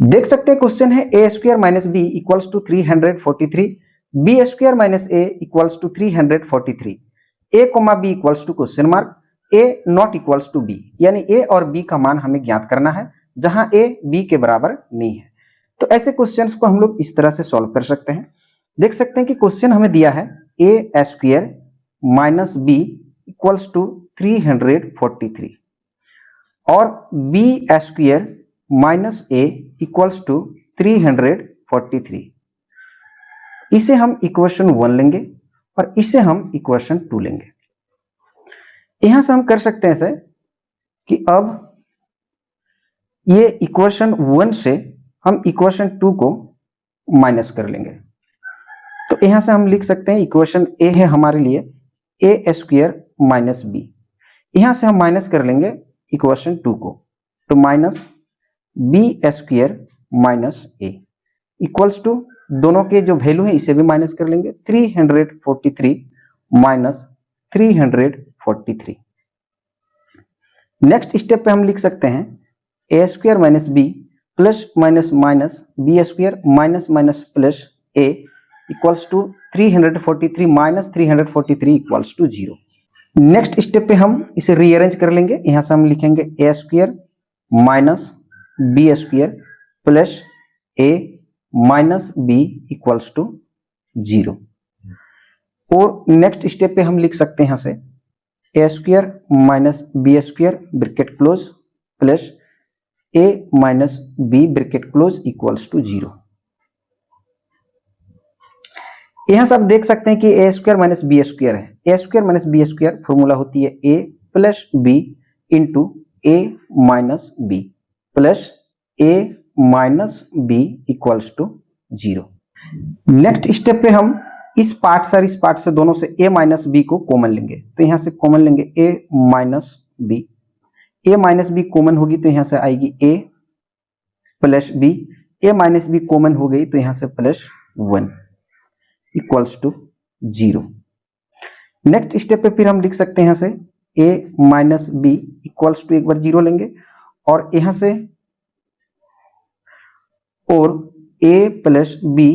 देख सकते हैं क्वेश्चन है a square minus B equals to 343, b square minus A equals to 343, a comma b equals to question mark a not equals to b, यानी a और B का मान हमें ज्ञात करना है जहां ए बी के बराबर नहीं है। तो ऐसे क्वेश्चंस को हम लोग इस तरह से सॉल्व कर सकते हैं। देख सकते हैं कि क्वेश्चन हमें दिया है a square minus B equals to 343 और b square minus A equals to 343। इसे हम इक्वेशन 1 लेंगे और इसे हम इक्वेशन 2 लेंगे। यहां से हम कर सकते हैं ऐसे कि अब ये इक्वेशन 1 से हम इक्वेशन 2 को माइनस कर लेंगे। तो यहां से हम लिख सकते हैं इक्वेशन ए है हमारे लिए ए स्क्वायर माइनस बी, यहां से हम माइनस कर लेंगे इक्वेशन 2 को, तो minus B square minus A equals to दोनों के जो वैल्यू है इसे भी माइनस कर लेंगे 343 माइनस 343। नेक्स्ट स्टेप पे हम लिख सकते हैं a square minus b plus minus minus B square minus minus plus a equals to 343 minus 343 equals to 0। Next step पे हम इसे रीअरेंज कर लेंगे। यहां से हम लिखेंगे a square minus B square plus a minus B equals to 0। और नेक्स्ट स्टेप पे हम लिख सकते हैं यहां से a square minus B square bracket close plus a minus b bracket close equals to 0। यहां से आप देख सकते हैं कि a square minus B square है। A square minus B square formula होती है a plus b into a minus b plus a minus B equals to 0। Next step पे हम इस पार्ट से और इस पार्ट से दोनों से ए माइनस बी को कॉमन लेंगे। तो यहां से कॉमन लेंगे A minus B, A minus B common होगी तो यहां से आएगी A plus B, A minus B common हो गई तो यहां से plus 1 equals to 0। Next step पे फिर हम लिख सकते हैं यहां से A minus B equals to एक बार 0 लेंगे और यहां से और A plus B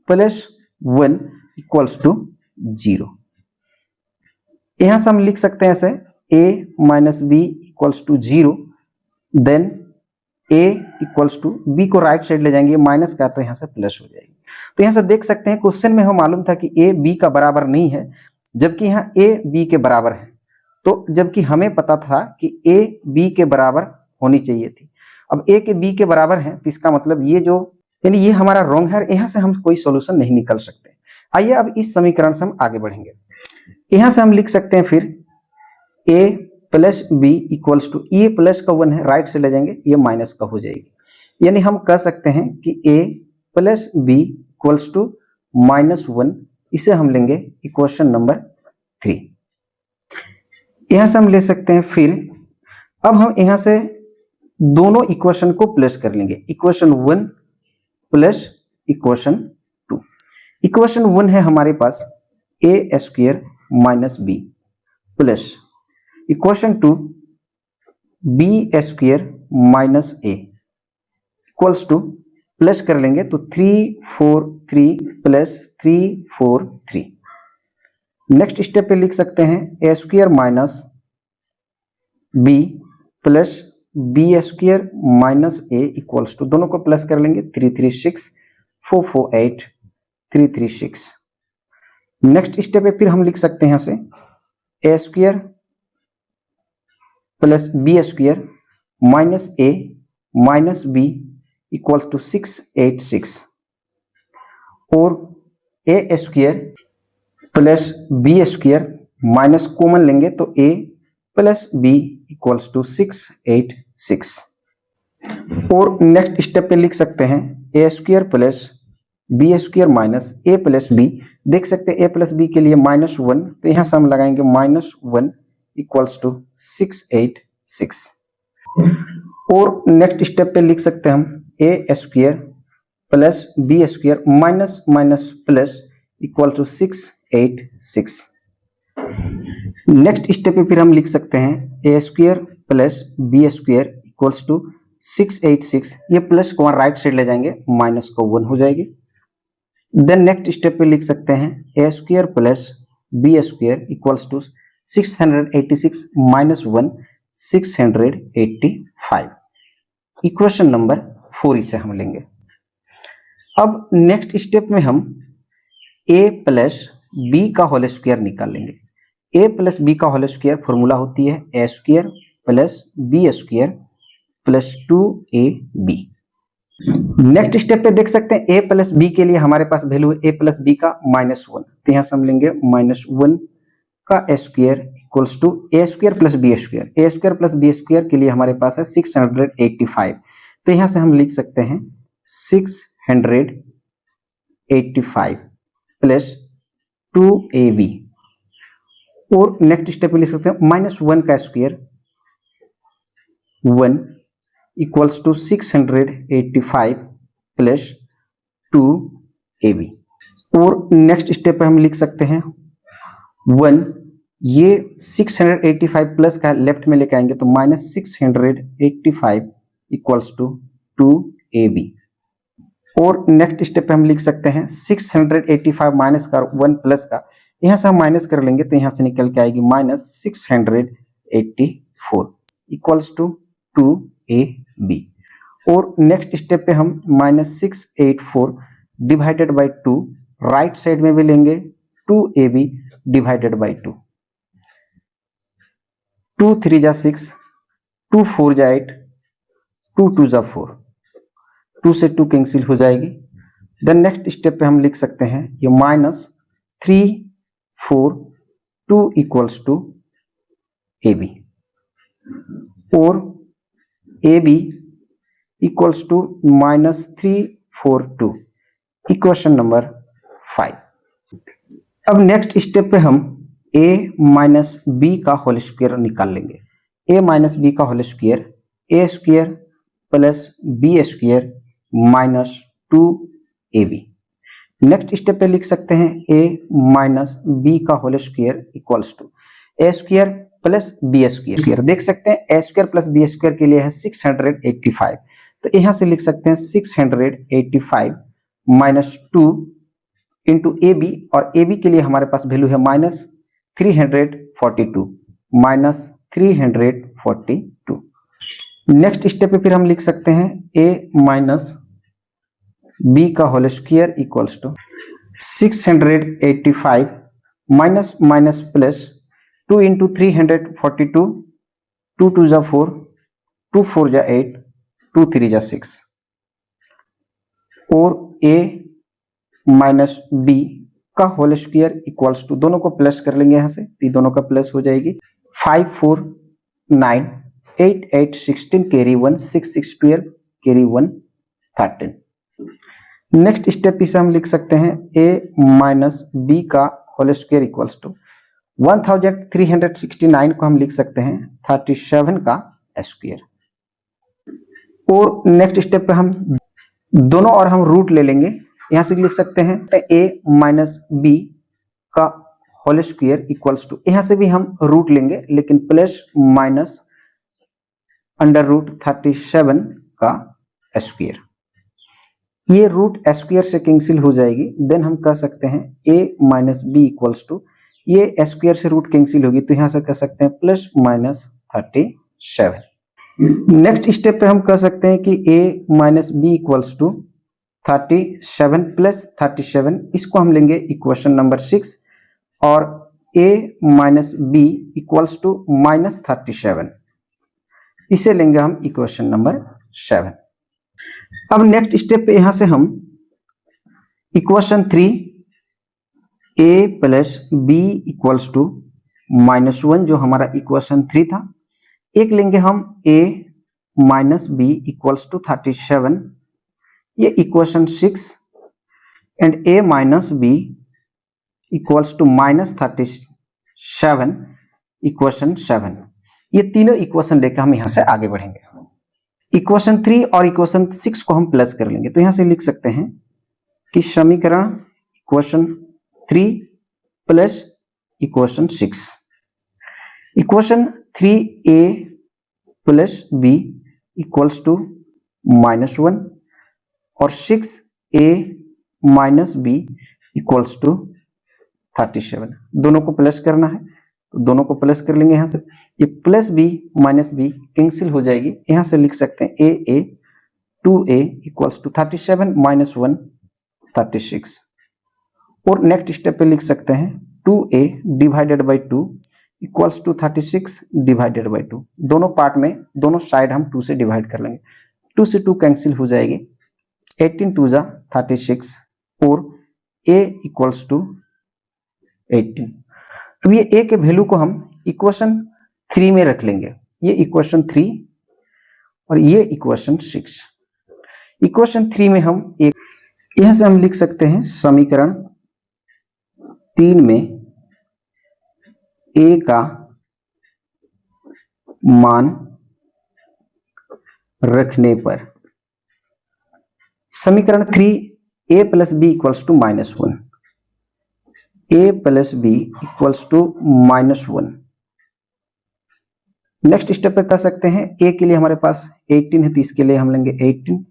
plus 1 equals to 0। यहां से हम लिख सकते हैं ऐसे a minus B equals to 0, then a equals to b को राइट साइड ले जाएंगे माइनस का तो यहां से प्लस हो जाएगी। तो यहां से देख सकते हैं क्वेश्चन में हमें मालूम था कि ए बी का बराबर नहीं है, जबकि यहां ए बी के बराबर है। तो जबकि हमें पता था कि ए बी के बराबर होनी चाहिए थी, अब ए के बी के बराबर है तो इसका मतलब ये जो यानी ये हमारा रॉन्ग है, यहां से हम कोई सॉल्यूशन नहीं निकल सकते। आइए अब इस समीकरण से हम आगे बढ़ेंगे। यहां से हम लिख सकते हैं फिर a plus B equals to A plus का 1 है, राइट से ले जाएंगे ये माइनस का हो जाएगी, यानी हम कह सकते हैं कि a plus B equals to minus 1। इसे हम लेंगे इक्वेशन नंबर 3। यहां से हम ले सकते हैं फिर अब हम यहां से दोनों इक्वेशन को प्लस कर लेंगे, इक्वेशन 1 प्लस इक्वेशन 2। इक्वेशन 1 है हमारे पास a square minus b plus equation 2 b square minus A equals to plus कर लेंगे तो 343 प्लस 343। नेक्स्ट स्टेप पे लिख सकते हैं a square minus b plus B square minus A equals to दोनों को प्लस कर लेंगे 336 448 336। नेक्स्ट स्टेप पे फिर हम लिख सकते हैं यहां से a square plus B square minus a minus b equal to 686 और a square plus B square minus common लेंगे तो a plus B equals to 686। और नेक्स्ट स्टेप पे लिख सकते हैं a square plus B square minus a plus b. देख सकते हैं ए प्लस बी के लिए -1 तो यहां से हम लगाएंगे -1 इक्वल्स टू 686। और नेक्स्ट स्टेप पे लिख सकते हैं हम a square plus B square minus minus plus equal to 686। Next step पे फिर हम लिख सकते हैं a square plus B square equals to 686, ये प्लस को राइट साइड ले जाएंगे, माइनस को 1 हो जाएगी। देन नेक्स्ट स्टेप पे लिख सकते हैं a square plus B square equals to 686 minus 1 685। Equation number 4 इसे हम लेंगे। अब नेक्स्ट स्टेप में हम a प्लस बी का होल स्क्वायर निकाल लेंगे। a प्लस बी का होल स्क्वायर फॉर्मूला होती है a square plus B square plus 2ab। Next step पे देख सकते हैं a प्लस बी के लिए हमारे पास वैल्यू है a प्लस बी का -1, तो यहां से हम लेंगे -1 का square equals to A square plus B square. A square plus B square के लिए हमारे पास है 685, तो यहां से हम लिख सकते हैं 685 प्लस 2ab। और नेक्स्ट स्टेप पे लिख सकते हैं -1 का square 1 equals to 685 plus 2ab। और नेक्स्ट स्टेप पे हम लिख सकते हैं 1, ये 685 प्लस का लेफ्ट में लेके आएंगे तो -685 इक्वल्स टू 2ab। और नेक्स्ट स्टेप पे हम लिख सकते हैं 685 माइनस का 1 प्लस का, यहां से हम माइनस कर लेंगे तो यहां से निकल के आएगी -684 इक्वल्स टू 2ab। और नेक्स्ट स्टेप पे हम -684 डिवाइडेड बाई 2 राइट साइड में भी लेंगे 2ab डिवाइडेड बाई 2। 2 3 जा 6, 2 4 जा 8, 2 2 जा 4, 2 से 2 कैंसिल हो जाएगी। देन नेक्स्ट स्टेप पे हम लिख सकते हैं ये -3 4 2 इक्वल्स टू ab। और ab equals to -342, equation number 5। अब नेक्स्ट स्टेप पे हम a माइनस बी का होल स्क्वायर निकाल लेंगे। a माइनस बी का होल स्क्वायर ए square plus B square minus 2ab। Next step पे लिख सकते हैं a माइनस बी का whole square equals to A square plus B square. देख सकते हैं a square plus B square के लिए है 685, तो यहां से लिख सकते हैं 685 माइनस 2 इंटू ए बी, और ए बी के लिए हमारे पास वैल्यू है -342। नेक्स्ट स्टेप पे फिर हम लिख सकते हैं ए माइनस बी का whole square equals to 685 minus minus plus 2 into 342, 2 2 जा 4, 2 4 जा 8, 2 3 जा 6। और a माइनस बी का होल स्क्वायर इक्वल्स टू, दोनों को प्लस कर लेंगे यहां से, तो दोनों का प्लस हो जाएगी 5 4 9 8 8 16 कैरी 1 6 6 12 कैरी 1 13। नेक्स्ट स्टेप इसे हम लिख सकते हैं a माइनस बी का होल स्क्वायर इक्वल्स टू 1369 को हम लिख सकते हैं 37 का स्क्वायर। और नेक्स्ट स्टेप पे हम दोनों और हम रूट ले लेंगे, यहां से लिख सकते हैं a माइनस बी का होल स्क्वायर इक्वल्स टू, यहां से भी हम रूट लेंगे लेकिन प्लस माइनस अंडर रूट 37 का स्क्वायर। ये रूट स्क्वायर से कैंसिल हो जाएगी। देन हम कह सकते हैं a minus B equals to, ये स्क्वायर से रूट कैंसिल होगी तो यहां से कह सकते हैं प्लस माइनस 37। नेक्स्ट स्टेप पे हम कह सकते हैं कि a minus B equals to 37 plus 37, इसको हम लेंगे इक्वेशन नंबर 6, और a minus B equals to -37, इसे लेंगे हम इक्वेशन नंबर 7। अब नेक्स्ट स्टेप पे यहां से हम equation 3 a plus B equals to -1 जो हमारा इक्वेशन 3 था, एक लेंगे हम a minus B equals to 37, ये equation 6, and a minus B equals to -37 equation 7। ये तीनों इक्वेशन लेकर हम यहां से आगे बढ़ेंगे। इक्वेशन 3 और इक्वेशन 6 को हम प्लस कर लेंगे, तो यहां से लिख सकते हैं कि समीकरण equation 3 plus equation 6, equation 3a plus B equals to -1 और 6a minus B equals to 37। दोनों को प्लस करना है तो दोनों को प्लस कर लेंगे। यहाँ से ये plus B minus B cancel हो जाएगी। यहाँ से लिख सकते हैं ए 2a इक्वल्स टू 37 माइनस 1 36। और नेक्स्ट स्टेप पे लिख सकते हैं 2a divided by 2 equals to 36 divided by 2। दोनों पार्ट में दोनों साइड हम 2 से डिवाइड कर लेंगे। 2 से 2 कैंसिल हो जाएगी। 18 2 जा 36 और a इक्वल्स टू 18। अब ये a के वैल्यू को हम इक्वेशन 3 में रख लेंगे। ये इक्वेशन 3 और ये इक्वेशन 6। इक्वेशन 3 में हम एक यहां से हम लिख सकते हैं समीकरण 3 में a का मान रखने पर समीकरण 3 a plus B equals to -1, a plus B equals to -1। Next step पे कर सकते हैं a के लिए हमारे पास 18 है तो इसके लिए हम लेंगे 18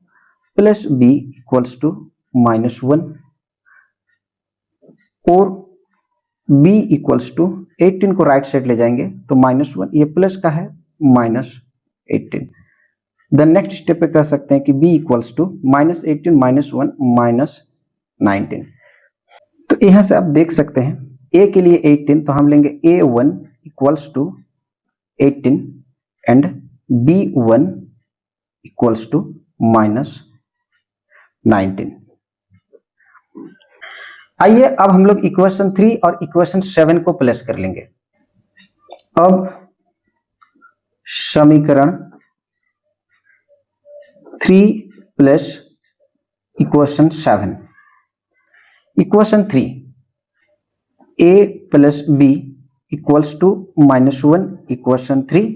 प्लस बी इक्वल्स टू -1 और b इक्वल्स टू 18 को राइट साइड ले जाएंगे तो -1, ये प्लस का है -18। देन नेक्स्ट स्टेप पे कह सकते हैं कि b इक्वल्स टू -18 -1 -19। तो यहां से आप देख सकते हैं a के लिए 18 तो हम लेंगे a1 equals to 18 and b1 equals to -19। आइए अब हम लोग इक्वेशन 3 और इक्वेशन 7 को प्लस कर लेंगे। अब समीकरण 3 plus equation 7। Equation 3 a plus B equals to -1 equation 3।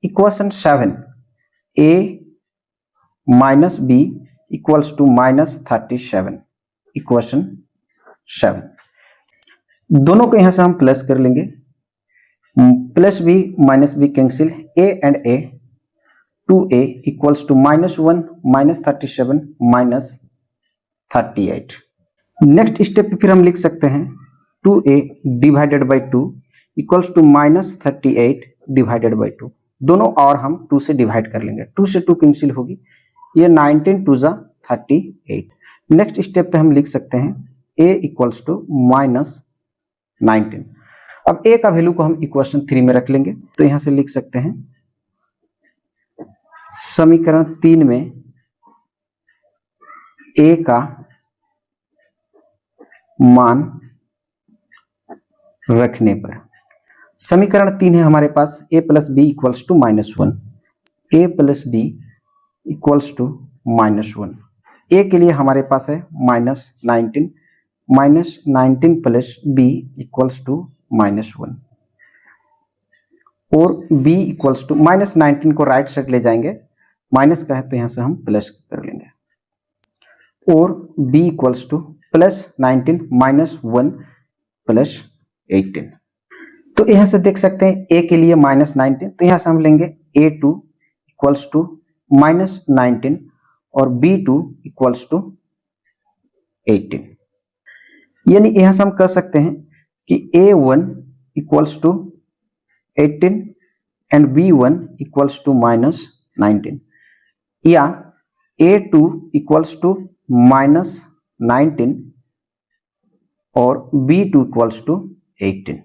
Equation 7 a minus B equals to -37 equation 7। दोनों को यहां से हम प्लस कर लेंगे। Plus B minus B cancel, a and a 2a equals to -1 -37 -38। Next step पे फिर हम लिख सकते हैं 2a divided by 2 equals to -38 divided by 2। दोनों और हम 2 से डिवाइड कर लेंगे। 2 से 2 कैंसिल होगी, ये 19 2 जा 38। नेक्स्ट स्टेप पे हम लिख सकते हैं a इक्वल्स टू -19। अब a का वैल्यू को हम इक्वेशन 3 में रख लेंगे तो यहां से लिख सकते हैं समीकरण 3 में a का मान रखने पर समीकरण 3 है हमारे पास a plus B equals to -1, a plus B equals to -1। a के लिए हमारे पास है -19 प्लस बी इक्वल्स टू -1 और b इक्वल्स टू -19 को राइट साइड ले जाएंगे, माइनस का है तो यहां से हम प्लस कर लेंगे और b इक्वल्स टू +19 -1 +18। तो यहां से देख सकते हैं a के लिए -19 तो यहां से हम लेंगे a2 इक्वल्स टू -19 और b2 इक्वल्स टू 18। यानी यहां से हम कह सकते हैं कि a1 equals to 18 and b1 equals to -19 या a2 इक्वल्स टू -19 और b2 इक्वल्स टू 18।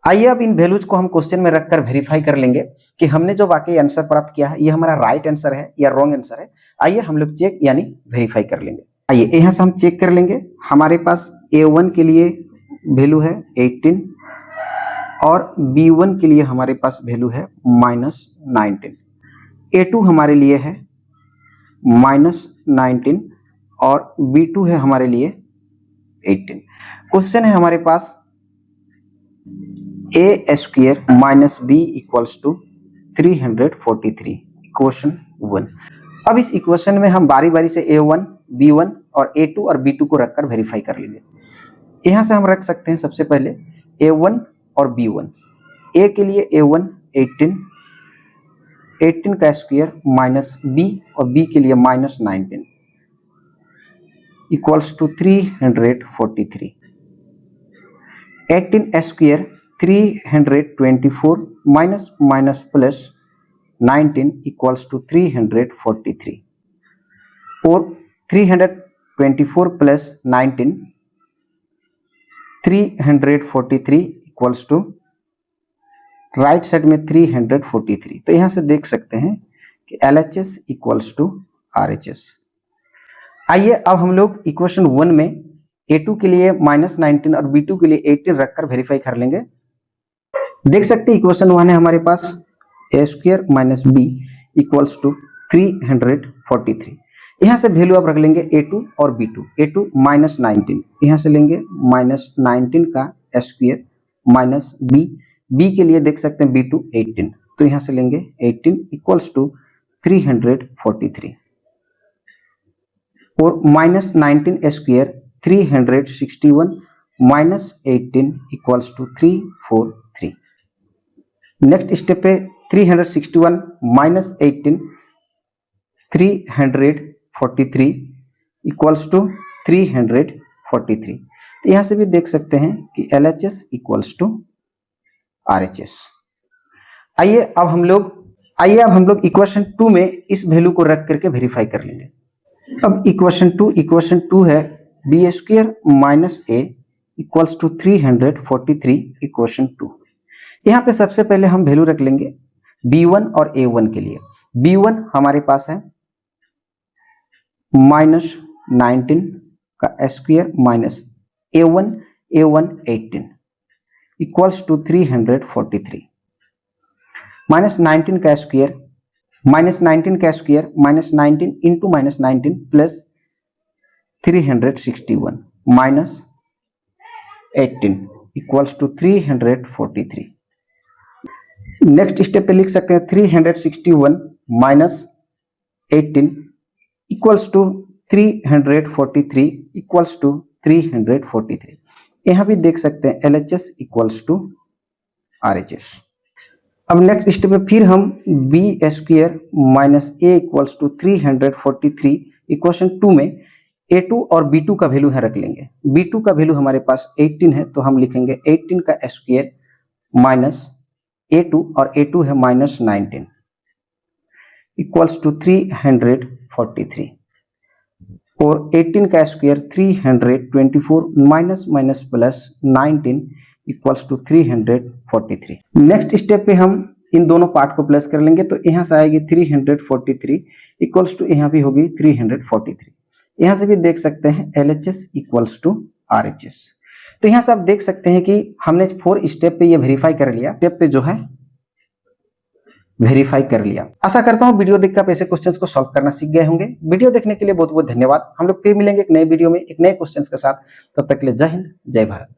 आइए अब इन वैल्यूज को हम क्वेश्चन में रखकर वेरीफाई कर लेंगे कि हमने जो वाकई आंसर प्राप्त किया है ये हमारा राइट आंसर है या रॉन्ग आंसर है। आइए हम लोग चेक यानी वेरीफाई कर लेंगे। आइए यहां से हम चेक कर लेंगे। हमारे पास a1 के लिए वैल्यू है 18 और b1 के लिए हमारे पास वैल्यू है -19। a2 हमारे लिए है -19 और b2 है हमारे लिए 18। क्वेश्चन है हमारे पास a² minus b equals to 343 equation 1। अब इस इक्वेशन में हम बारी बारी से a1, b1 और a2 और b2 को रखकर वेरीफाई कर लेंगे। यहां से हम रख सकते हैं सबसे पहले a1 और b1। a के लिए a1 18 18 का स्क्वायर माइनस बी और बी के लिए minus 19 equals to 343। 18 square 324 minus minus plus 19 equals to 343 और 324 plus 19 343 equals to right side में 343। तो यहां से देख सकते हैं कि LHS इक्वल्स टू RHS। आइए अब हम लोग इक्वेशन 1 में A2 के लिए -19 और B2 के लिए 18 रखकर वेरीफाई कर लेंगे। देख सकते हैं इक्वेशन 1 है हमारे पास A square minus B equals to 343। यहां से वैल्यू आप रख लेंगे A2 और B2। A2 -19 यहां से लेंगे -19 का स्क्वायर माइनस बी के लिए देख सकते हैं B2 18, तो यहां से लेंगे 18 इक्वल्स टू 343 और -19 square 361 minus 18 equals to 343। Next step पे 361 माइनस 18 343 इक्वल्स टू 343। तो यहां से भी देख सकते हैं कि LHS इक्वल्स टू RHS। आइए अब हम लोग इक्वेशन 2 में इस वैल्यू को रख करके वेरीफाई कर लेंगे। अब इक्वेशन 2 है B square minus A equals to 343 equation 2। यहाँ पे सबसे पहले हम वैल्यू रख लेंगे B1 और A1 के लिए। B1 हमारे पास है -19 का square minus A1 18 equals to 343। -19 का square -19 into -19 plus 361 minus 18 equals to 343। Next step पे लिख सकते हैं 361 minus 18 equals to 343 equals to 343। यहां भी देख सकते हैं LHS इक्वल्स टू RHS। अब नेक्स्ट स्टेप पे फिर हम B square minus A equals to 343 equation 2 में A2 और B2 का वैल्यू है रख लेंगे। B2 का वैल्यू हमारे पास 18 है, तो हम लिखेंगे 18 का स्क्वायर माइनस A2 और A2 है -19 इक्वल्स टू 343 और 18 का square 324 minus minus plus 19 equals to 343। Next step पे हम इन दोनों पार्ट को प्लस कर लेंगे, तो यहां से आएगी 343 इक्वल्स टू यहाँ भी होगी 343। यहां से भी देख सकते हैं LHS इक्वल्स टू RHS। तो यहां से आप देख सकते हैं कि हमने 4 स्टेप पे ये वेरीफाई कर लिया, स्टेप पे जो है वेरीफाई कर लिया। आशा करता हूं वीडियो देखकर आप ऐसे क्वेश्चंस को सॉल्व करना सीख गए होंगे। वीडियो देखने के लिए बहुत बहुत धन्यवाद। हम लोग फिर मिलेंगे एक नए वीडियो में एक नए क्वेश्चंस के साथ। तब तक के लिए जय हिंद, जय भारत।